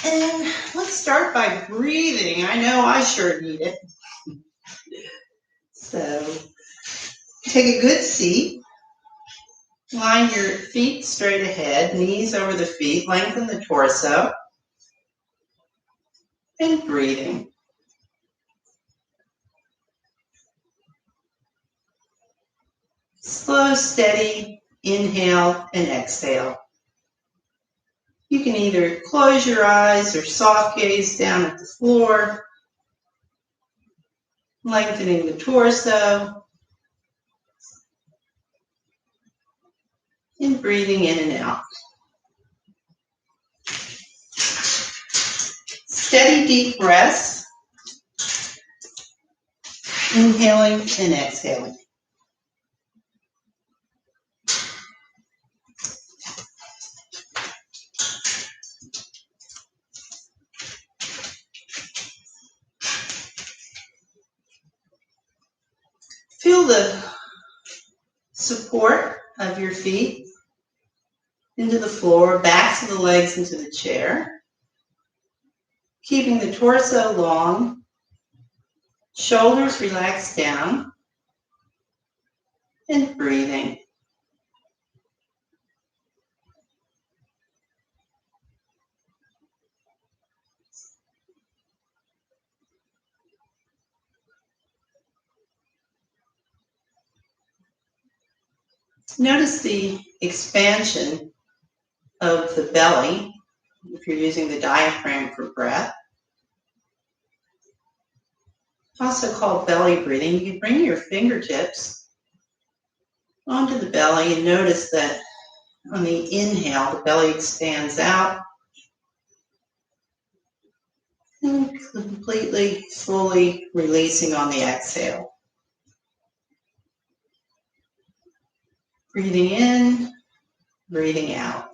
And let's start by breathing. I know I sure need it. So take a good seat. Line your feet straight ahead, knees over the feet, lengthen the torso, and breathing. Slow, steady inhale and exhale. You can either close your eyes or soft gaze down at the floor, lengthening the torso, and breathing in and out. Steady, deep breaths, inhaling and exhaling. Feel the support of your feet into the floor, backs of the legs into the chair. Keeping the torso long, shoulders relaxed down, and breathing. Notice the expansion of the belly if you're using the diaphragm for breath. Also called belly breathing. You can bring your fingertips onto the belly and notice that on the inhale, the belly expands out and completely, fully releasing on the exhale. Breathing in, breathing out.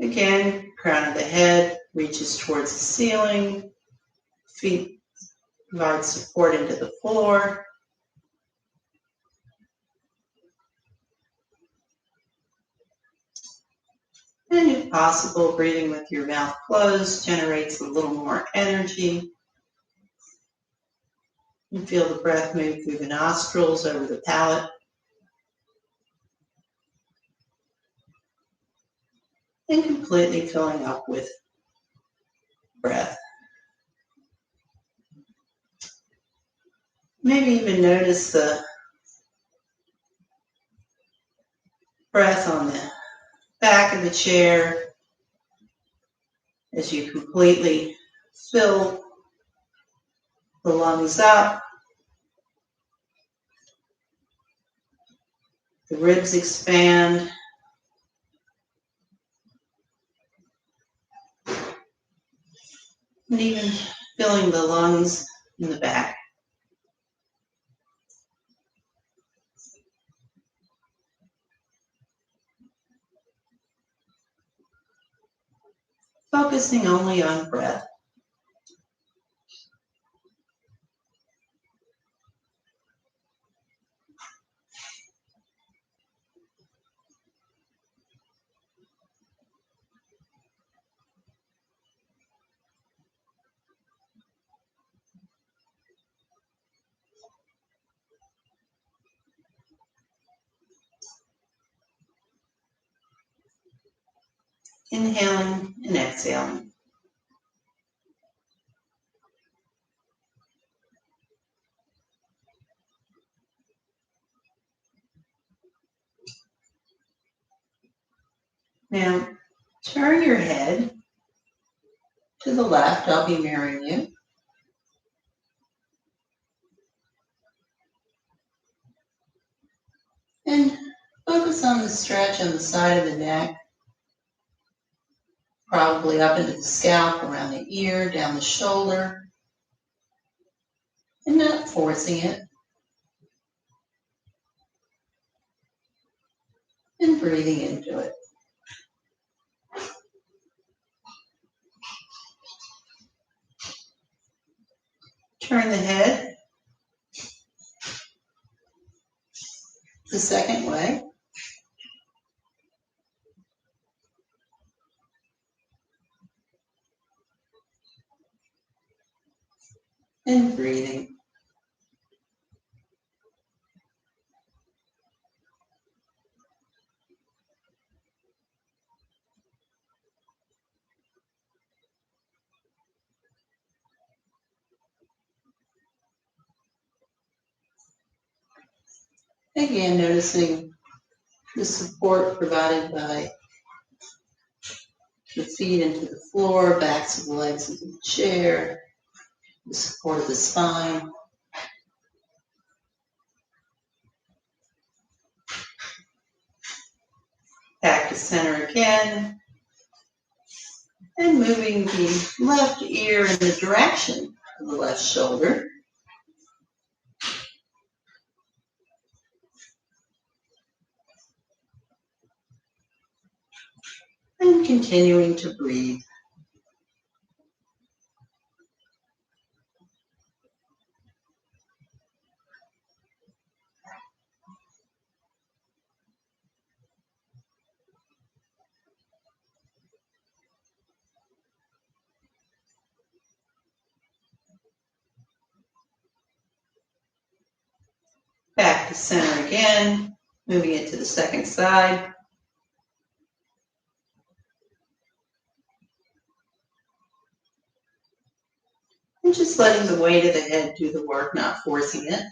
Again, crown of the head reaches towards the ceiling, feet provide support into the floor. And if possible, breathing with your mouth closed generates a little more energy. You feel the breath move through the nostrils, over the palate. And completely filling up with breath. Maybe even notice the breath on the back of the chair as you completely fill the lungs up. The ribs expand. And even filling the lungs in the back. Focusing only on breath. Inhaling and exhaling. Now, turn your head to the left. I'll be mirroring you. And focus on the stretch on the side of the neck, probably up into the scalp, around the ear, down the shoulder, and not forcing it. And breathing into it. Turn the head the second way. and breathing. Again, noticing the support provided by the feet into the floor, backs of the legs into the chair, the support of the spine. Back to center again, and moving the left ear in the direction of the left shoulder. And continuing to breathe. Back to center again, moving it to the second side. And just letting the weight of the head do the work, not forcing it.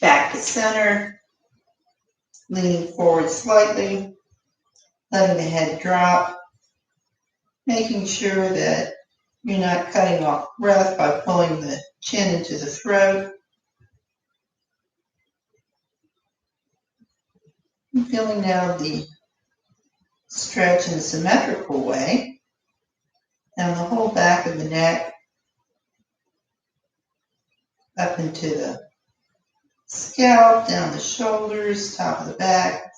Back to center, leaning forward slightly, letting the head drop, making sure that you're not cutting off breath by pulling the chin into the throat. And feeling now the stretch in a symmetrical way down the whole back of the neck, up into the scalp, down the shoulders, top of the back,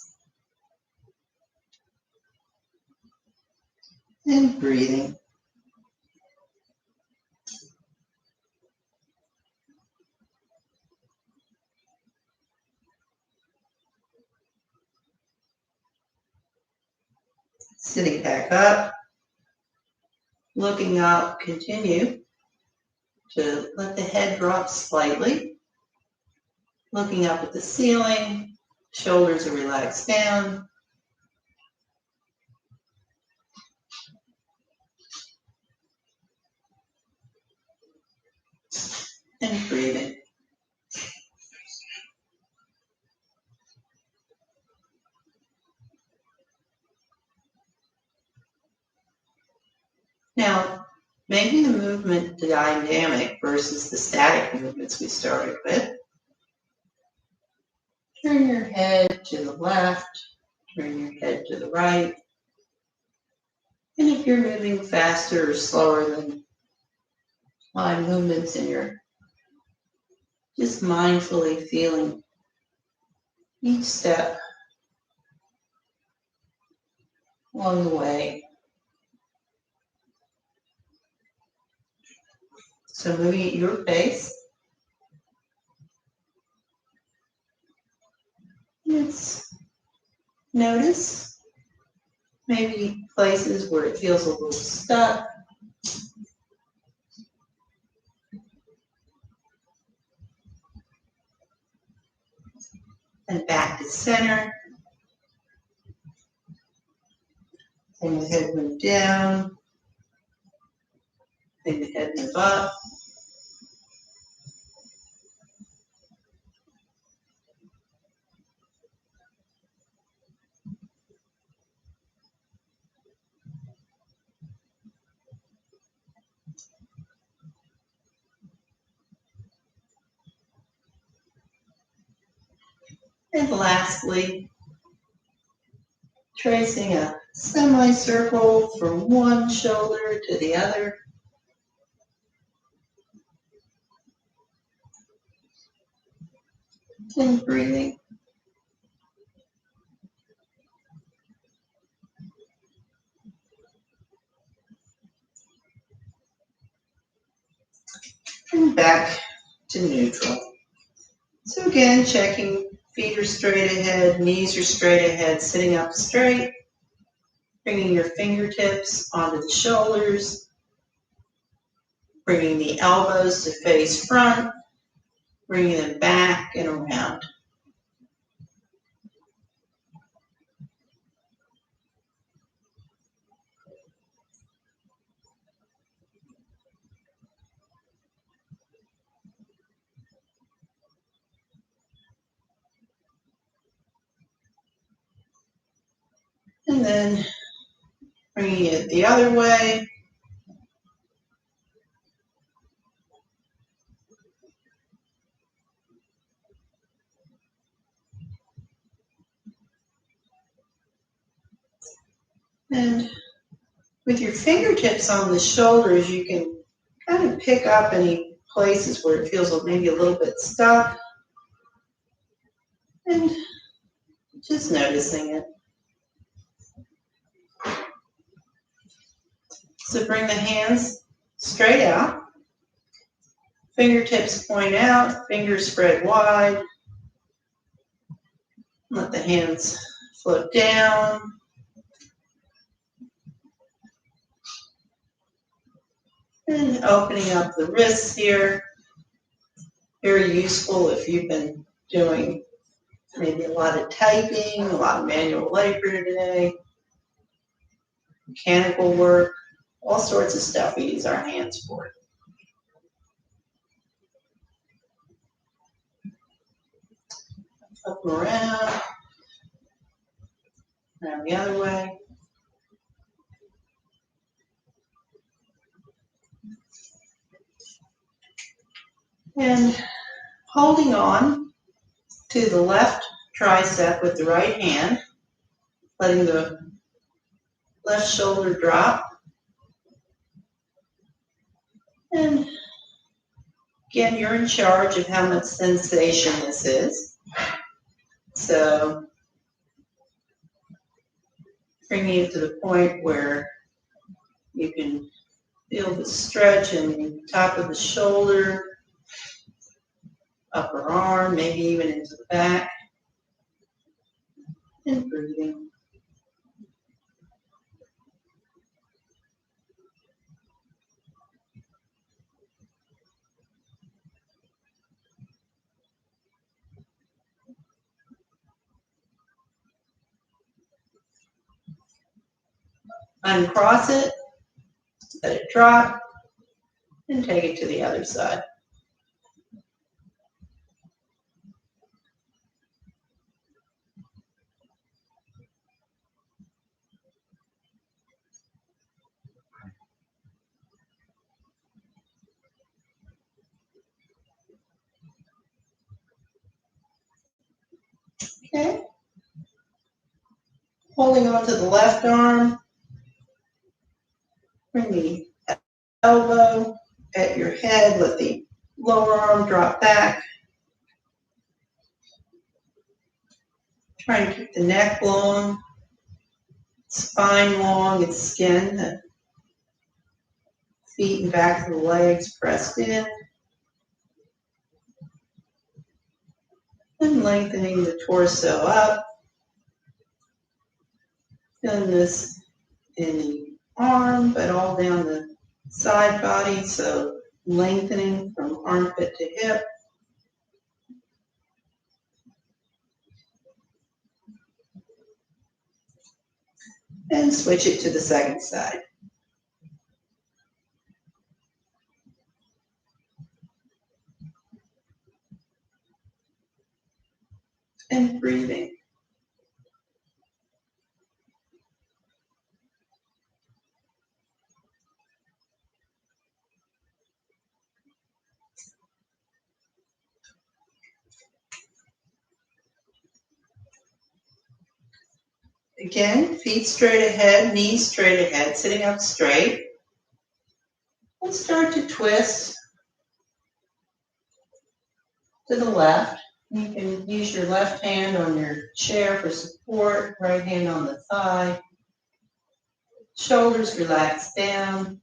and breathing. Sitting back up, looking up, continue to let the head drop slightly, looking up at the ceiling, shoulders are relaxed down. And breathing. Now, making the movement dynamic versus the static movements we started with. Turn your head to the left, turn your head to the right. And if you're moving faster or slower than line movements and you're just mindfully feeling each step along the way. So moving at your pace. Notice maybe places where it feels a little stuck. And back to center. Bring the head move down. Bring the head move up. And lastly, tracing a semicircle from one shoulder to the other. And breathing. And back to neutral. So again, checking feet are straight ahead, knees are straight ahead, sitting up straight, bringing your fingertips onto the shoulders, bringing the elbows to face front, bringing them back and around. And then bringing it the other way. And with your fingertips on the shoulders, you can kind of pick up any places where it feels maybe a little bit stuck. And just noticing it. So bring the hands straight out. Fingertips point out, fingers spread wide. Let the hands float down. And opening up the wrists here. Very useful if you've been doing maybe a lot of typing, a lot of manual labor today, mechanical work, all sorts of stuff we use our hands for. Up and around the other way. And holding on to the left tricep with the right hand, letting the left shoulder drop. And again, you're in charge of how much sensation this is. So bringing it to the point where you can feel the stretch in the top of the shoulder, upper arm, maybe even into the back. And breathing. Uncross it, let it drop, and take it to the other side. Okay. Holding on to the left arm, bring the elbow at your head, let the lower arm drop back. Try and keep the neck long, spine long, its skin, the feet and back of the legs pressed in. And lengthening the torso up. Feeling this in the arm, but all down the side body, so lengthening from armpit to hip. And switch it to the second side. And breathing. Again, feet straight ahead, knees straight ahead, sitting up straight. And start to twist to the left. You can use your left hand on your chair for support, right hand on the thigh. Shoulders relax down.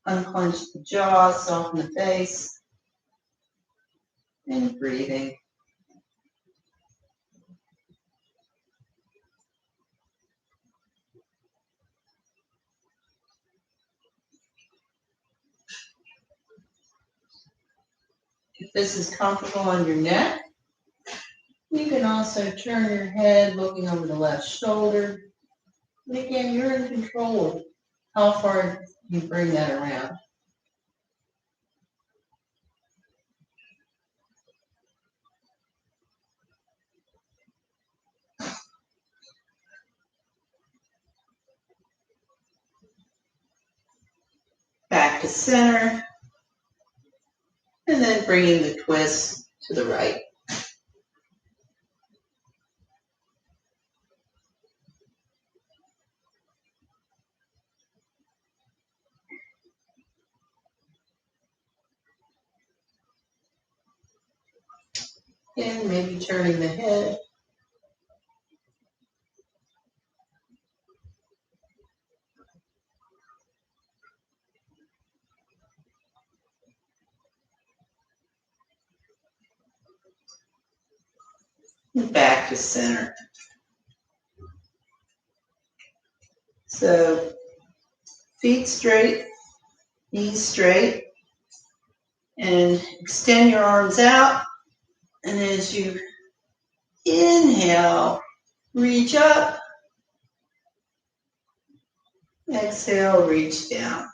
Unclench the jaw, soften the face. And breathing. if this is comfortable on your neck. You can also turn your head looking over the left shoulder. And again, you're in control of how far you bring that around. Back to center. And then bringing the twist to the right. And maybe turning the head. And back to center. So feet straight, knees straight, and extend your arms out. And as you inhale, reach up. Exhale, reach down.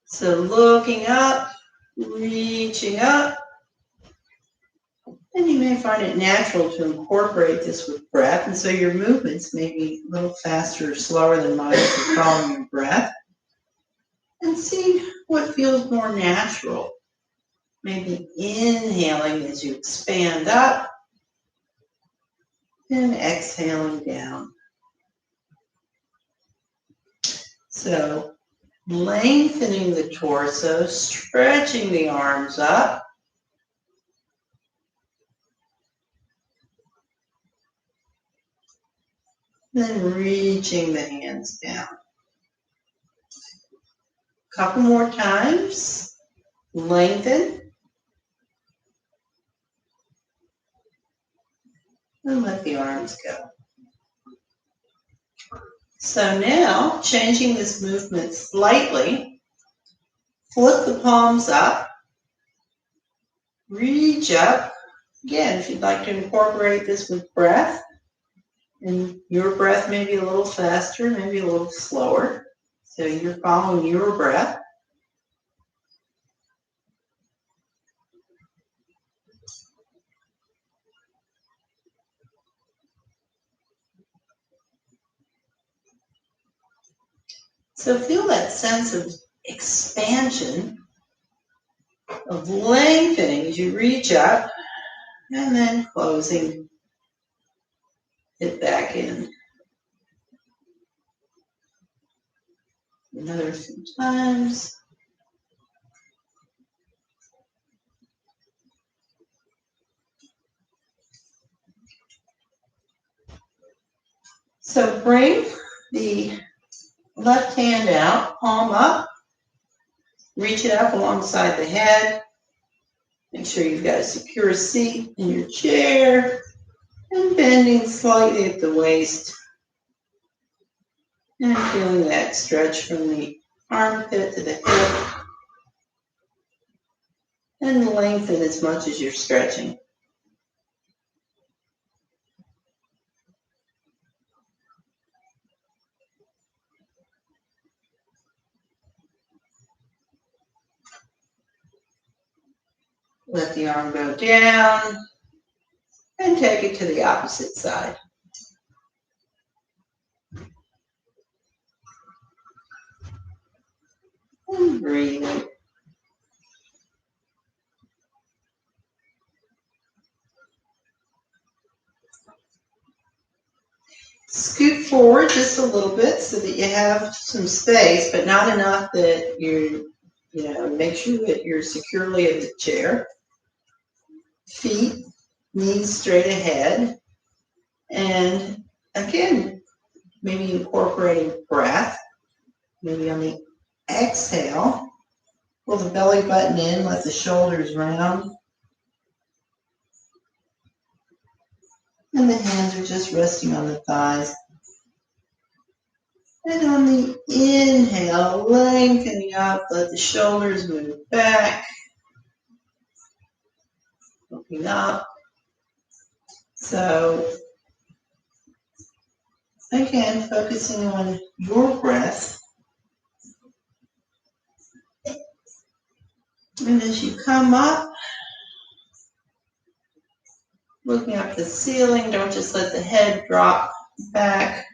So looking up, reaching up. And you may find it natural to incorporate this with breath. And so your movements may be a little faster or slower than mine if you're following your breath. And see what feels more natural. Maybe inhaling as you expand up and exhaling down. So lengthening the torso, stretching the arms up. Then reaching the hands down. Couple more times. Lengthen. And let the arms go. So now, changing this movement slightly, flip the palms up, reach up. Again, if you'd like to incorporate this with breath, and your breath may be a little faster, maybe a little slower. So you're following your breath. So feel that sense of expansion, of lengthening as you reach up, and then closing it back in. Another few times. So bring the left hand out, palm up, reach it up alongside the head. Make sure you've got a secure seat in your chair and bending slightly at the waist and feeling that stretch from the armpit to the hip and lengthen as much as you're stretching. Let the arm go down and take it to the opposite side. And breathe. Scoot forward just a little bit so that you have some space, but not enough that make sure that you're securely in the chair. Feet, knees straight ahead. And again, maybe incorporating breath. Maybe on the exhale, pull the belly button in, let the shoulders round. And the hands are just resting on the thighs. And on the inhale, lengthening up, let the shoulders move back, looking up. So again, focusing on your breath. And as you come up, looking up the ceiling, don't just let the head drop back.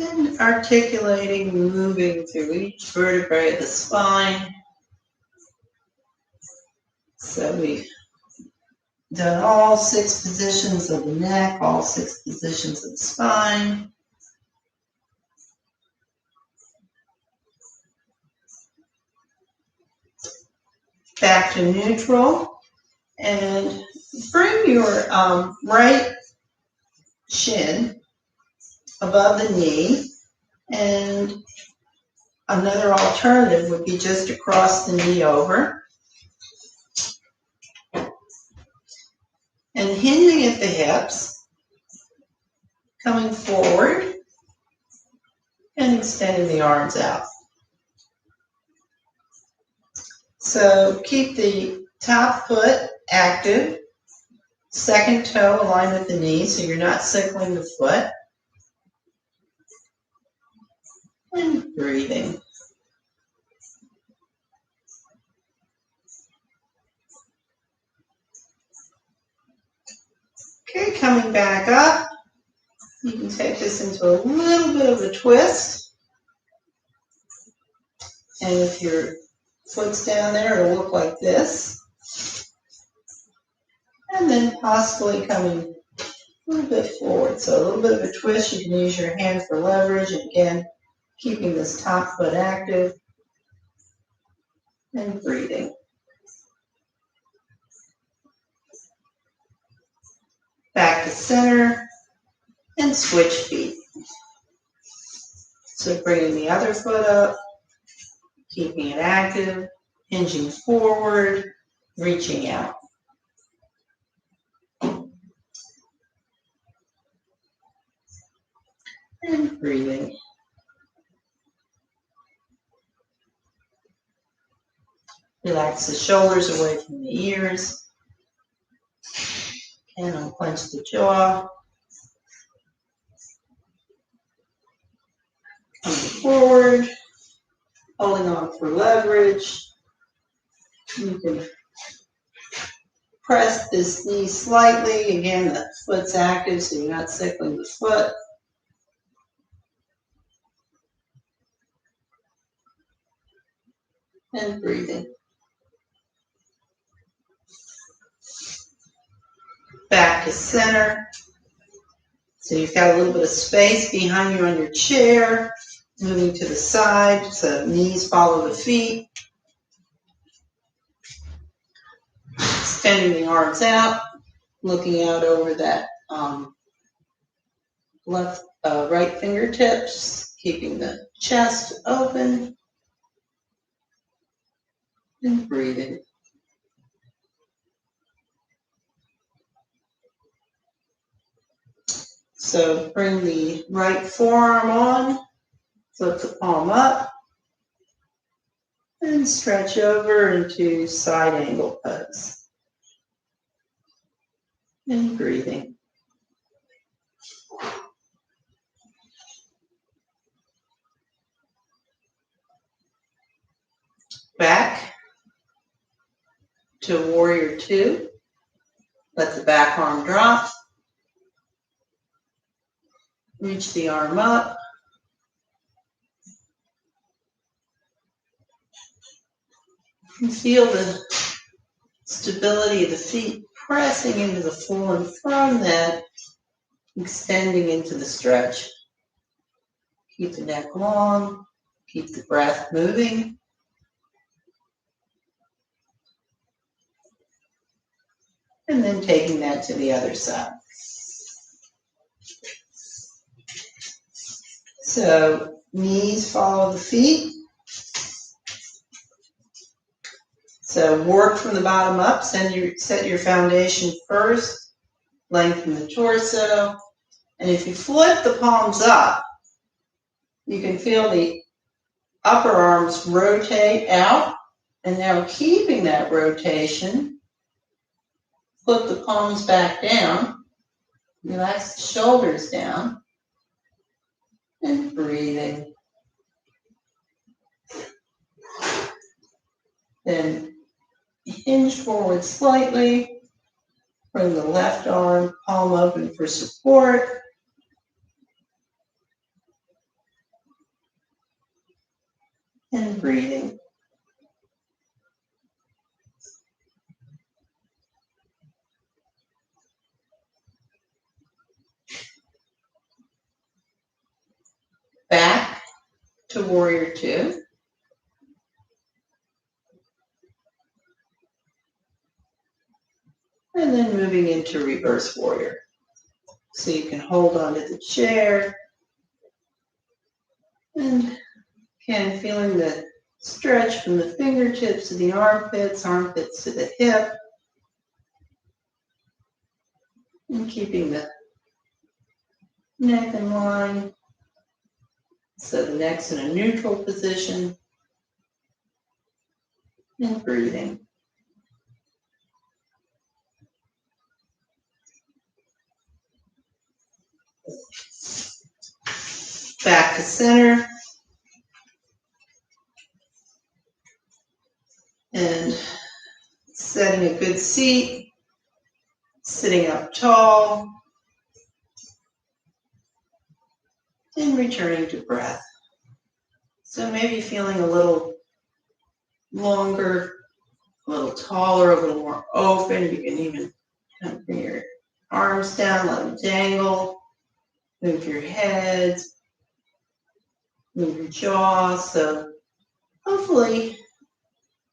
And articulating, moving through each vertebrae of the spine. So we've done all 6 positions of the neck, all 6 positions of the spine. Back to neutral. And bring your right shin above the knee. And another alternative would be just to cross the knee over. And hinging at the hips, coming forward, and extending the arms out. So keep the top foot active, second toe aligned with the knee so you're not circling the foot. And breathing. Okay, coming back up. You can take this into a little bit of a twist. And if your foot's down there, it'll look like this. And then possibly coming a little bit forward. So a little bit of a twist. You can use your hand for leverage. And again, keeping this top foot active. And breathing. Back to center. And switch feet. So bringing the other foot up. Keeping it active. Hinging forward. Reaching out. And breathing. Relax the shoulders away from the ears. And unclench the jaw. Coming forward. Holding on for leverage. You can press this knee slightly. Again, the foot's active, so you're not circling the foot. And breathing. Back to center. So you've got a little bit of space behind you on your chair. Moving to the side, so knees follow the feet. Extending the arms out. Looking out over that right fingertips. Keeping the chest open. And breathing. So bring the right forearm on, flip the palm up, and stretch over into side angle pose. And breathing. Back to warrior 2. Let the back arm drop. Reach the arm up. And feel the stability of the feet pressing into the floor, and from that, extending into the stretch. Keep the neck long. Keep the breath moving. And then taking that to the other side. So knees follow the feet. So So work from the bottom up, set your foundation first, lengthen the torso, and if you flip the palms up, you can feel the upper arms rotate out, and now keeping that rotation, flip the palms back down, relax the shoulders down, and breathing. Then hinge forward slightly, bring the left arm, palm open for support. And breathing. Back to warrior two. And then moving into reverse warrior. So you can hold onto the chair. And again, feeling the stretch from the fingertips to the armpits, armpits to the hip. And keeping the neck in line. So the neck's in a neutral position. And breathing. Back to center. And setting a good seat. Sitting up tall. And returning to breath. So maybe feeling a little longer, a little taller, a little more open. You can even kind of bring your arms down, let them dangle. Move your head, move your jaw. So hopefully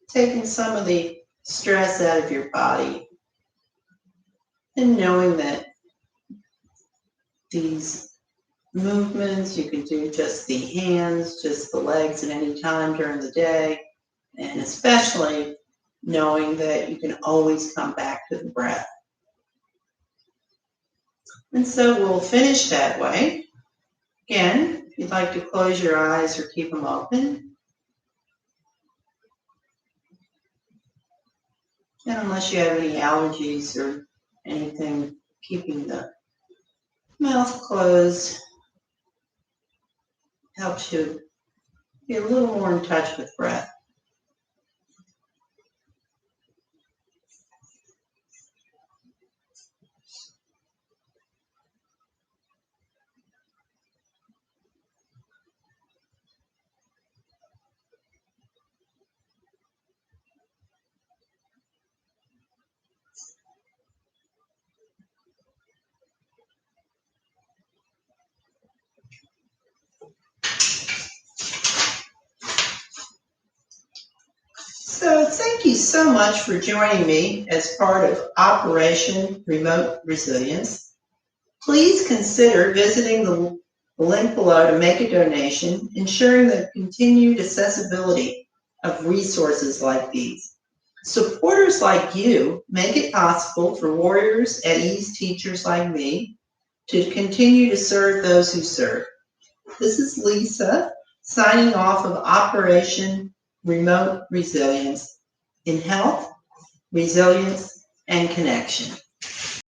taking some of the stress out of your body and knowing that these movements, you can do just the hands, just the legs at any time during the day, and especially knowing that you can always come back to the breath. And so we'll finish that way. Again, if you'd like to close your eyes or keep them open. And unless you have any allergies or anything, keeping the mouth closed helps you be a little more in touch with breath. So thank you so much for joining me as part of Operation Remote Resilience. Please consider visiting the link below to make a donation, ensuring the continued accessibility of resources like these. Supporters like you make it possible for Warriors at Ease teachers like me to continue to serve those who serve. This is Lisa signing off of Operation Remote Resilience in health, resilience, and connection.